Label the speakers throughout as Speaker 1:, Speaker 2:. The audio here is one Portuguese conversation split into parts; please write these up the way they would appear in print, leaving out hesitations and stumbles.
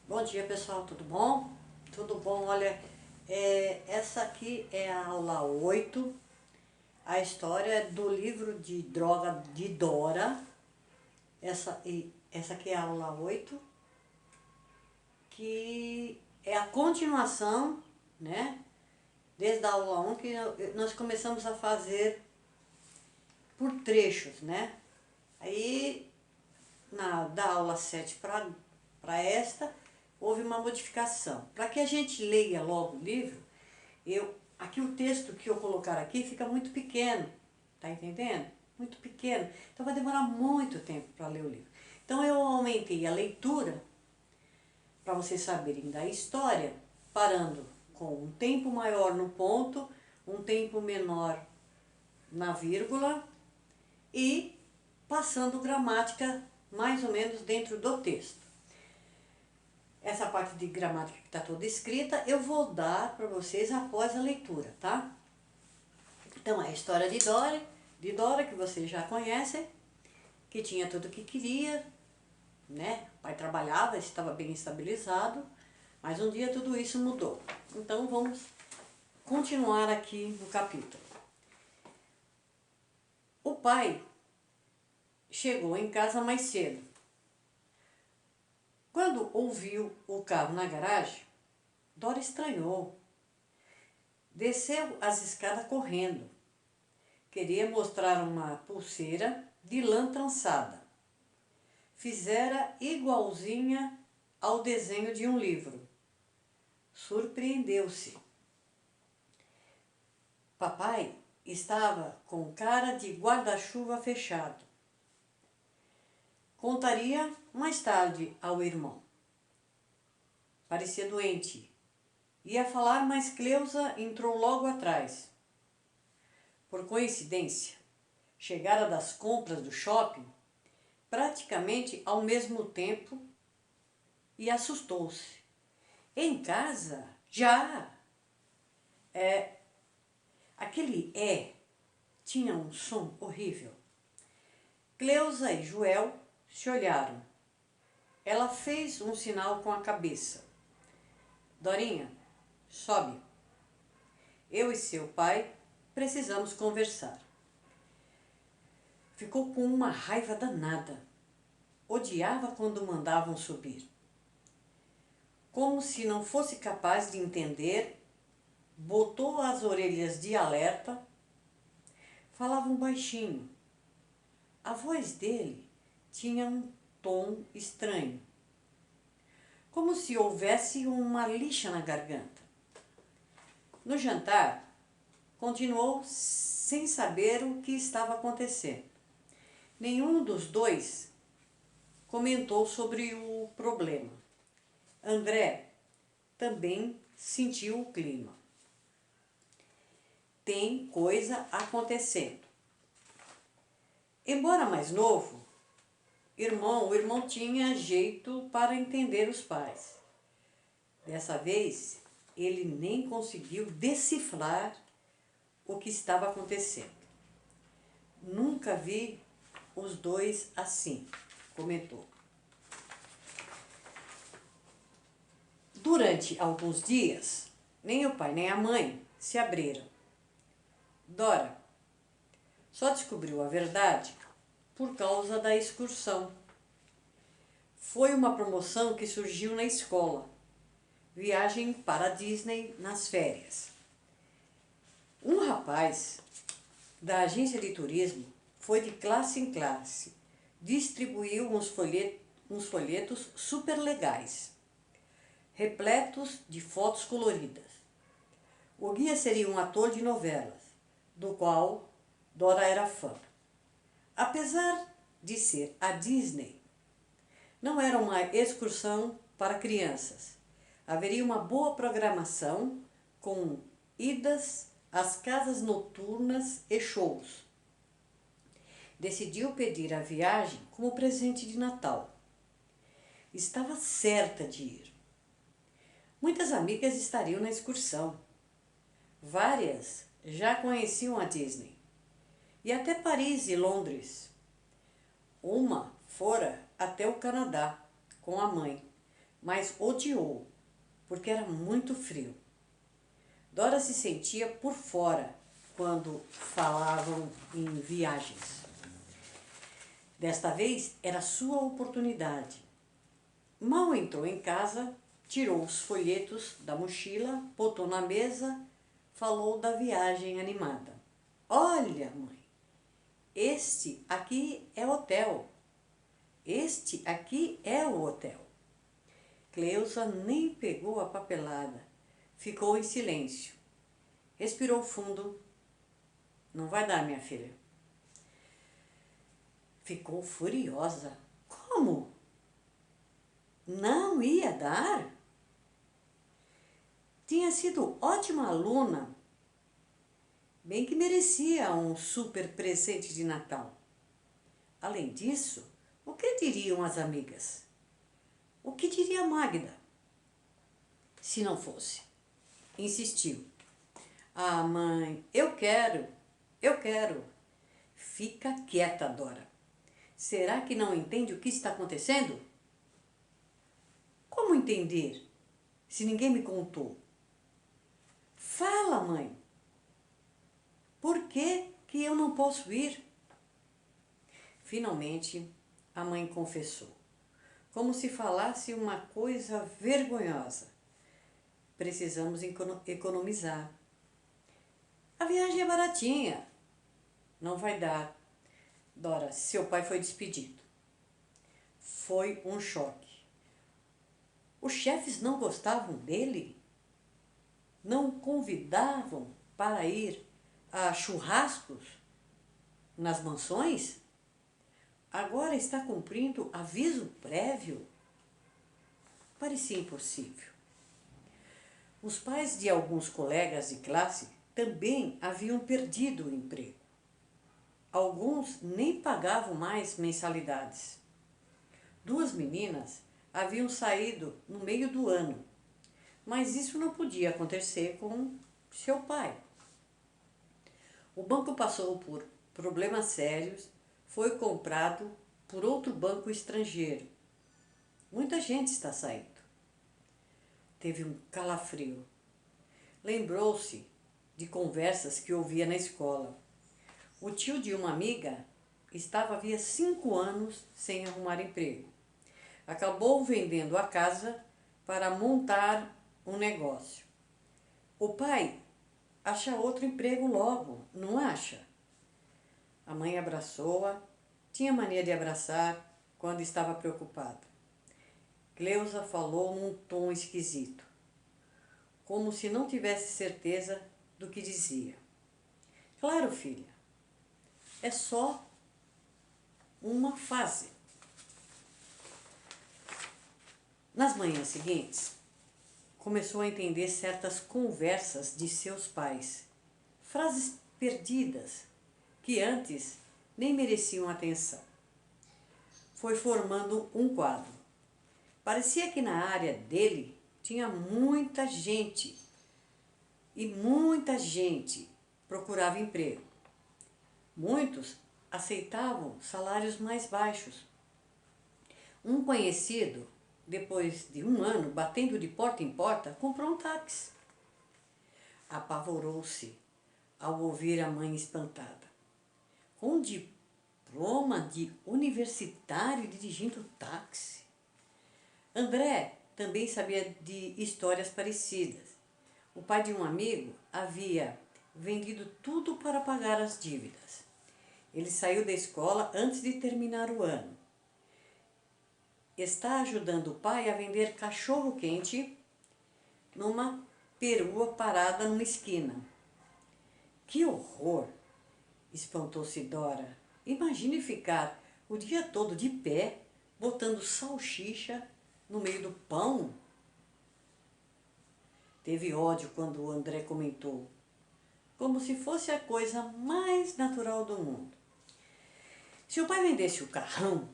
Speaker 1: Bom dia, pessoal, tudo bom? Tudo bom, olha, essa aqui é a aula 8, a história do livro de droga de Dora. Essa aqui é a aula 8, que é a continuação, né? Desde a aula 1 que nós começamos a fazer por trechos, né? Aí, da aula 7 para esta, houve uma modificação. Para que a gente leia logo o livro, aqui o texto que eu colocar aqui fica muito pequeno, tá entendendo? Muito pequeno, então vai demorar muito tempo para ler o livro. Então eu aumentei a leitura, para vocês saberem da história, parando com um tempo maior no ponto, um tempo menor na vírgula e passando gramática mais ou menos dentro do texto. Essa parte de gramática que está toda escrita, eu vou dar para vocês após a leitura, tá? Então, é a história de Dora, que vocês já conhecem, que tinha tudo o que queria, né? O pai trabalhava, estava bem estabilizado, mas um dia tudo isso mudou. Então, vamos continuar aqui no capítulo. O pai chegou em casa mais cedo. Quando ouviu o carro na garagem, Dora estranhou. Desceu as escadas correndo. Queria mostrar uma pulseira de lã trançada. Fizera igualzinha ao desenho de um livro. Surpreendeu-se. Papai estava com cara de guarda-chuva fechado. Contaria mais tarde ao irmão. Parecia doente. Ia falar, mas Cleusa entrou logo atrás. Por coincidência, chegara das compras do shopping praticamente ao mesmo tempo e assustou-se. Em casa? Já! Aquele tinha um som horrível. Cleusa e Joel se olharam. Ela fez um sinal com a cabeça. Dorinha, sobe. Eu e seu pai precisamos conversar. Ficou com uma raiva danada. Odiava quando mandavam subir. Como se não fosse capaz de entender, botou as orelhas de alerta. Falavam baixinho. A voz dele tinha um tom estranho, como se houvesse uma lixa na garganta. No jantar, continuou sem saber o que estava acontecendo. Nenhum dos dois comentou sobre o problema. André também sentiu o clima. Tem coisa acontecendo. Embora mais novo, o irmão tinha jeito para entender os pais. Dessa vez, ele nem conseguiu decifrar o que estava acontecendo. Nunca vi os dois assim, comentou. Durante alguns dias, nem o pai nem a mãe se abriram. Dora só descobriu a verdade por causa da excursão. Foi uma promoção que surgiu na escola. Viagem para a Disney nas férias. Um rapaz da agência de turismo foi de classe em classe. Distribuiu uns folhetos super legais, repletos de fotos coloridas. O guia seria um ator de novelas, do qual Dora era fã. Apesar de ser a Disney, não era uma excursão para crianças. Haveria uma boa programação com idas às casas noturnas e shows. Decidiu pedir a viagem como presente de Natal. Estava certa de ir. Muitas amigas estariam na excursão. Várias já conheciam a Disney. E até Paris e Londres. Uma fora até o Canadá com a mãe. mas odiou, porque era muito frio. Dora se sentia por fora quando falavam em viagens. Desta vez era sua oportunidade. Mal entrou em casa, tirou os folhetos da mochila, botou na mesa, falou da viagem animada. Olha, mãe, este aqui é o hotel. Este aqui é o hotel. Cleusa nem pegou a papelada. Ficou em silêncio. Respirou fundo. Não vai dar, minha filha. Ficou furiosa. Como? Não ia dar? Tinha sido ótima aluna. Bem que merecia um super presente de Natal. Além disso, o que diriam as amigas? O que diria Magda? Se não fosse. Insistiu. Ah, mãe, eu quero. Fica quieta, Dora. Será que não entende o que está acontecendo? Como entender, se ninguém me contou? Fala, mãe. Por que eu não posso ir? Finalmente, a mãe confessou, como se falasse uma coisa vergonhosa. Precisamos economizar. A viagem é baratinha. Não vai dar. Dora, seu pai foi despedido. Foi um choque. Os chefes não gostavam dele? Não o convidavam para ir a churrascos nas mansões? Agora está cumprindo aviso prévio? Parecia impossível. Os pais de alguns colegas de classe também haviam perdido o emprego. Alguns nem pagavam mais mensalidades. 2 meninas haviam saído no meio do ano, mas isso não podia acontecer com seu pai. O banco passou por problemas sérios, foi comprado por outro banco estrangeiro. Muita gente está saindo. Teve um calafrio. Lembrou-se de conversas que ouvia na escola. O tio de uma amiga estava havia 5 anos sem arrumar emprego. Acabou vendendo a casa para montar um negócio. O pai acha outro emprego logo, não acha? A mãe abraçou-a, tinha mania de abraçar quando estava preocupada. Cleusa falou num tom esquisito, como se não tivesse certeza do que dizia. Claro, filha, é só uma fase. Nas manhãs seguintes, começou a entender certas conversas de seus pais, frases perdidas que antes nem mereciam atenção. Foi formando um quadro. Parecia que na área dele tinha muita gente e muita gente procurava emprego. Muitos aceitavam salários mais baixos. Um conhecido, depois de 1 ano batendo de porta em porta, comprou um táxi. Apavorou-se ao ouvir a mãe espantada. Com diploma de universitário dirigindo táxi. André também sabia de histórias parecidas. O pai de um amigo havia vendido tudo para pagar as dívidas. Ele saiu da escola antes de terminar o ano. Está ajudando o pai a vender cachorro-quente numa perua parada numa esquina. Que horror! Espantou-se Dora. Imagine ficar o dia todo de pé, botando salsicha no meio do pão. Teve ódio quando o André comentou, como se fosse a coisa mais natural do mundo. Se o pai vendesse o carrão,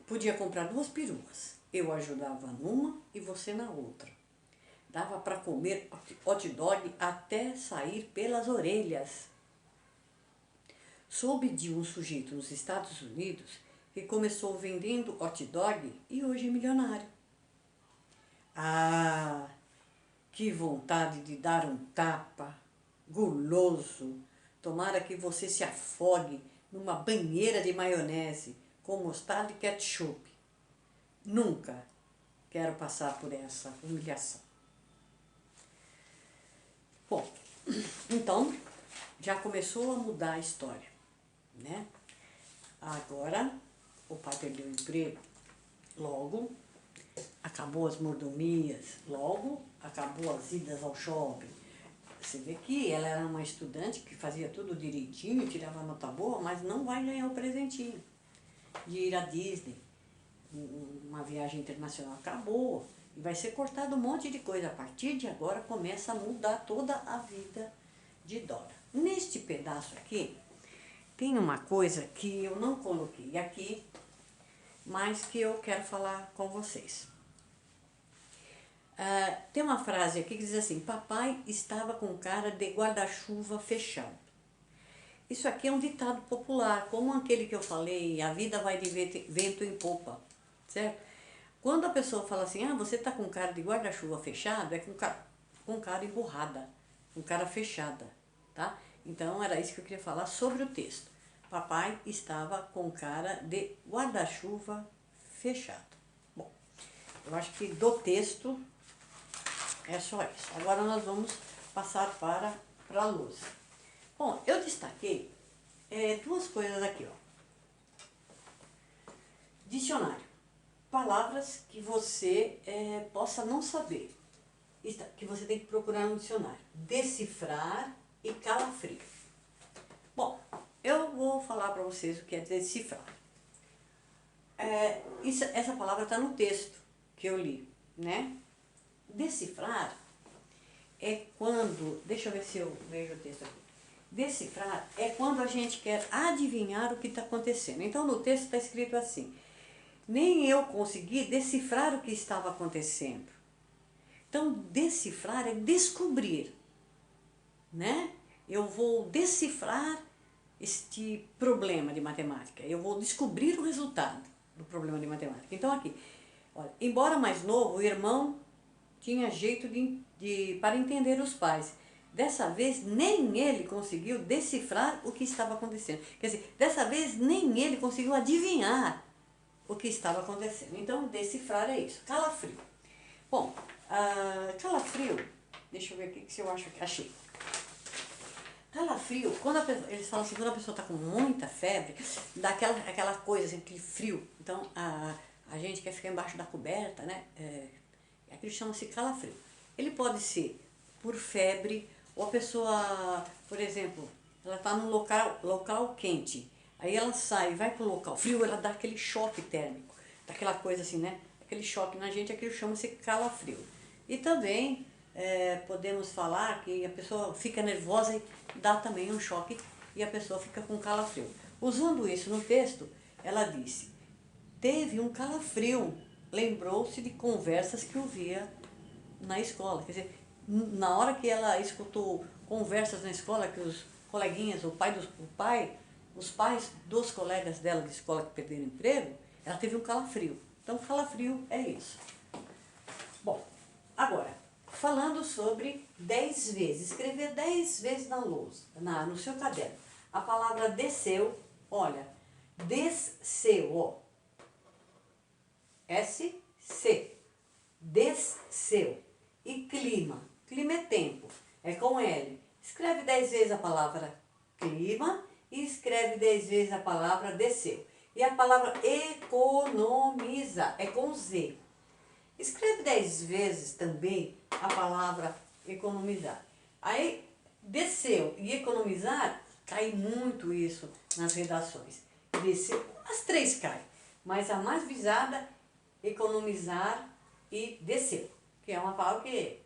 Speaker 1: podia comprar 2 peruas. Eu ajudava numa e você na outra. Dava para comer hot dog até sair pelas orelhas. Soube de um sujeito nos Estados Unidos que começou vendendo hot dog e hoje é milionário. Ah, que vontade de dar um tapa, guloso. Tomara que você se afogue numa banheira de maionese com mostarda e ketchup. Nunca quero passar por essa humilhação. Bom, então já começou a mudar a história, né? Agora o pai perdeu o emprego, logo acabou as mordomias, logo acabou as idas ao shopping. Você vê que ela era uma estudante que fazia tudo direitinho, tirava nota boa, mas não vai ganhar o presentinho de ir à Disney. Uma viagem internacional acabou e vai ser cortado um monte de coisa. A partir de agora começa a mudar toda a vida de Dora. Neste pedaço aqui, tem uma coisa que eu não coloquei aqui, mas que eu quero falar com vocês. Tem uma frase aqui que diz assim: papai estava com cara de guarda-chuva fechado. Isso aqui é um ditado popular, como aquele que eu falei, a vida vai de vento em popa, certo? Quando a pessoa fala assim, você está com cara de guarda-chuva fechado, é com cara emburrada, com cara fechada, tá? Então era isso que eu queria falar sobre o texto. Papai estava com cara de guarda-chuva fechado. Bom, eu acho que do texto é só isso. Agora nós vamos passar para a lousa. Bom, eu destaquei duas coisas aqui, ó. Dicionário. Palavras que você possa não saber, que você tem que procurar no dicionário. Decifrar e calafrio. Bom, eu vou falar para vocês o que é decifrar. Essa palavra está no texto que eu li, né? Decifrar é quando, deixa eu ver se eu vejo o texto aqui. Decifrar é quando a gente quer adivinhar o que está acontecendo. Então no texto está escrito assim: nem eu consegui decifrar o que estava acontecendo. Então decifrar é descobrir, né? Eu vou decifrar este problema de matemática. Eu vou descobrir o resultado do problema de matemática. Então aqui, olha, embora mais novo, o irmão tinha jeito para entender os pais. Dessa vez, nem ele conseguiu decifrar o que estava acontecendo. Quer dizer, dessa vez, nem ele conseguiu adivinhar o que estava acontecendo. Então, decifrar é isso. Calafrio. Bom, calafrio, deixa eu ver aqui se eu acho que achei. Calafrio, eles falam assim, quando a pessoa está com muita febre, dá aquela coisa, assim, aquele frio. Então, a gente quer ficar embaixo da coberta, né? Aquilo chama-se calafrio. Ele pode ser por febre, ou a pessoa, por exemplo, ela está num local quente, aí ela sai, vai para o local frio, ela dá aquele choque térmico, daquela coisa assim, né? Aquele choque na gente, aquilo chama-se calafrio. E também podemos falar que a pessoa fica nervosa e dá também um choque e a pessoa fica com calafrio. Usando isso no texto, ela disse: teve um calafrio, lembrou-se de conversas que ouvia na escola. Quer dizer, na hora que ela escutou conversas na escola, que os coleguinhas, os pais dos colegas dela de escola que perderam emprego, ela teve um calafrio. Então, calafrio é isso. Bom, agora, falando sobre 10 vezes, escrever 10 vezes na lousa, no seu caderno. A palavra desceu, olha, desceu, ó. S-C, desceu. E clima, clima é tempo, é com L. Escreve 10 vezes a palavra clima e escreve 10 vezes a palavra desceu. E a palavra economiza, é com Z. Escreve 10 vezes também a palavra economizar. Aí, desceu e economizar, cai muito isso nas redações. Desceu, as três caem, mas a mais visada, economizar e desceu, que é uma palavra que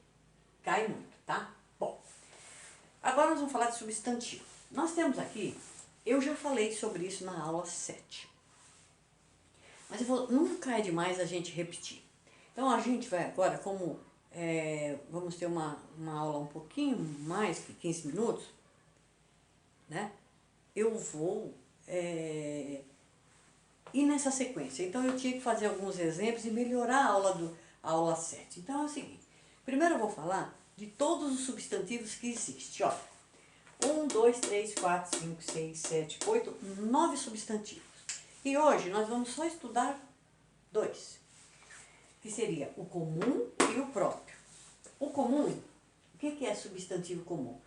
Speaker 1: cai muito, tá? Bom, agora nós vamos falar de substantivo. Nós temos aqui, eu já falei sobre isso na aula 7, mas nunca é demais a gente repetir. Então a gente vai agora, como vamos ter uma aula um pouquinho mais que 15 minutos, né? Eu vou ir nessa sequência. Então eu tinha que fazer alguns exemplos e melhorar a aula 7. Então é o seguinte, primeiro eu vou falar de todos os substantivos que existem. Olha, 1, 2, 3, 4, 5, 6, 7, 8, 9 substantivos. E hoje nós vamos só estudar 2, que seria o comum e o próprio. O comum, o que é substantivo comum?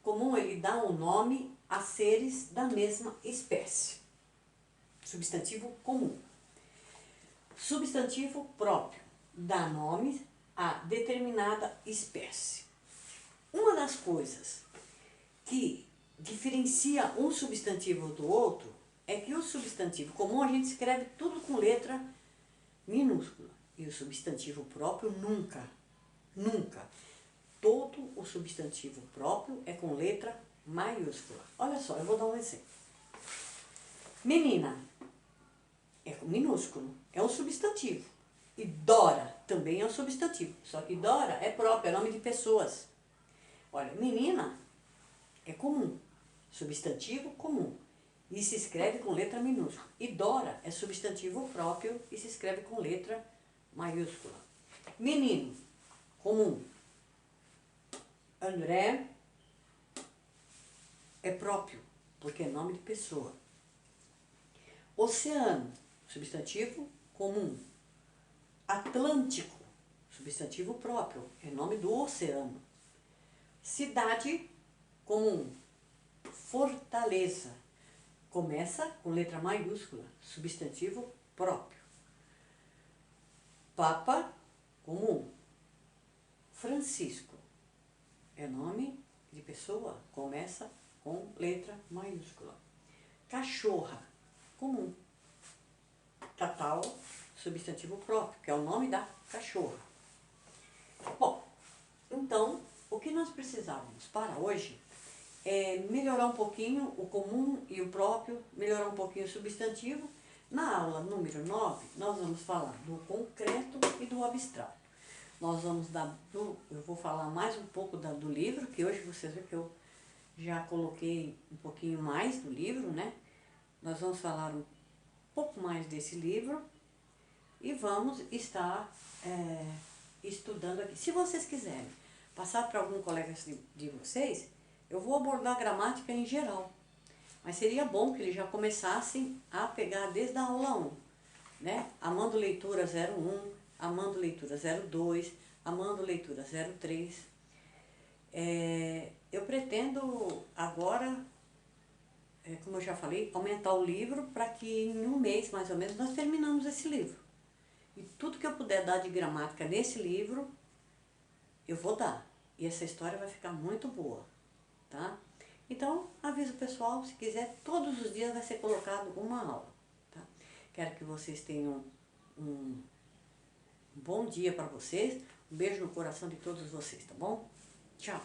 Speaker 1: Comum, ele dá um nome a seres da mesma espécie. Substantivo comum. Substantivo próprio, dá nome a determinada espécie. Uma das coisas que diferencia um substantivo do outro é que o substantivo comum a gente escreve tudo com letra minúscula e o substantivo próprio nunca, nunca. Todo o substantivo próprio é com letra maiúscula. Olha só, eu vou dar um exemplo. Menina é com minúsculo, é um substantivo. E Dora também é um substantivo, só que Dora é próprio, é nome de pessoas. Olha, menina é comum, substantivo comum, e se escreve com letra minúscula. E Dora é substantivo próprio e se escreve com letra maiúscula. Menino, comum. André é próprio, porque é nome de pessoa. Oceano, substantivo comum. Atlântico, substantivo próprio, é nome do oceano. Cidade, comum. Fortaleza, começa com letra maiúscula, substantivo próprio. Papa, comum. Francisco, é nome de pessoa, começa com letra maiúscula. Cachorra, comum. Cacau, substantivo próprio, que é o nome da cachorra. Bom, então, o que nós precisávamos para hoje é melhorar um pouquinho o comum e o próprio, melhorar um pouquinho o substantivo. Na aula número 9, nós vamos falar do concreto e do abstrato. Nós vamos dar, eu vou falar mais um pouco do livro, que hoje vocês viram que eu já coloquei um pouquinho mais do livro, né? Nós vamos falar um pouco mais desse livro e vamos estar estudando aqui. Se vocês quiserem passar para algum colega de vocês, eu vou abordar a gramática em geral. Mas seria bom que eles já começassem a pegar desde a aula 1, né? Amando Leitura 01, Amando Leitura 02, Amando Leitura 03. Eu pretendo agora, como eu já falei, aumentar o livro para que em um mês, mais ou menos, nós terminamos esse livro. E tudo que eu puder dar de gramática nesse livro, eu vou dar. E essa história vai ficar muito boa, tá? Então, aviso o pessoal, se quiser, todos os dias vai ser colocado uma aula, tá? Quero que vocês tenham um bom dia para vocês, um beijo no coração de todos vocês, tá bom? Tchau!